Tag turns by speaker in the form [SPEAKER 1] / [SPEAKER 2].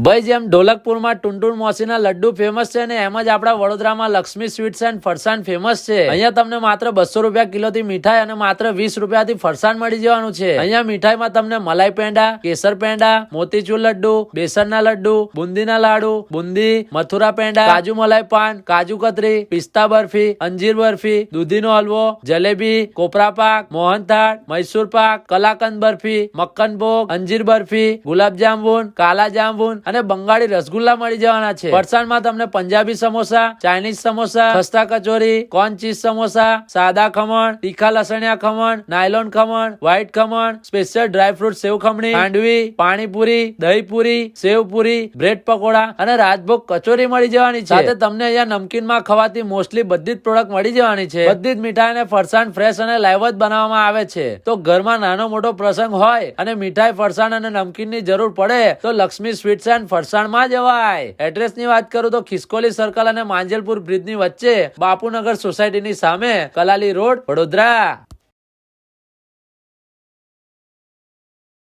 [SPEAKER 1] ભાઈ જેમ ઢોલકપુરમાં ટુનટુન મોસીના લડ્ડુ ફેમસ છે ને એમ જ આપણા વડોદરામાં લક્ષ્મી સ્વીટ્સ એન્ડ ફરસાણ ફેમસ છે. અહીંયા તમને માત્ર 200 રૂપિયા કિલોથી મીઠાઈ અને માત્ર 20 રૂપિયાથી ફરસાણ મળી જવાનું છે. અહીંયા મીઠાઈમાં તમને મલાઈ પેંડા, કેસર પેંડા, મોતીચૂર લડ્ડુ, બેસનના લડ્ડુ, બુંદીના લાડુ, બુંદી, મથુરા પેંડા, કાજુ મલાઈ પાન, કાજુ કતરી, પિસ્તા બરફી, અંજીર બરફી, દૂધીનો હલવો, જલેબી, કોપરા પાક, મોહનથાળ, મૈસૂર પાક, કલાકંદ બરફી, મક્કન ભોગ, અંજીર બરફી, ગુલાબ જાંબુન, કાલા જાંબુન અને બંગાળી રસગુલ્લા મળી જવાના છે. ફરસાણમાં તમને પંજાબી સમોસા, ચાઇનીઝ સમોસા, ખસ્તા કચોરી, કોર્ન ચીઝ સમોસા, સાદા ખમણ, તીખા લસણિયા ખમણ, nylon khaman, white khaman, special dry fruit સેવ ખમણી, ખાંડવી, પાણીપુરી, દહીપુરી, સેવપુરી, બ્રેડ પકોડા અને રાજભોગ કચોરી મળી જવાની છે. સાથે તમને અહીંયા નમકીનમાં ખવાતી મોસ્ટલી બધી જ પ્રોડક્ટ મળી જવાની છે. બધી જ મીઠાઈ અને ફરસાણ ફ્રેશ અને લાઈવ જ બનાવવામાં આવે છે. તો ઘરમાં નાનો મોટો પ્રસંગ હોય અને મીઠાઈ, ફરસાણ અને નમકીનની જરૂર પડે તો લક્ષ્મી સ્વીટ્સ એન્ડ ફરસાણમાં જવાય. એડ્રેસ ની વાત કરું તો ખિસકોલી સર્કલ અને માંજલપુર બ્રિજ ની વચ્ચે, બાપુનગર સોસાયટી ની સામે, કલાલી રોડ, વડોદરા.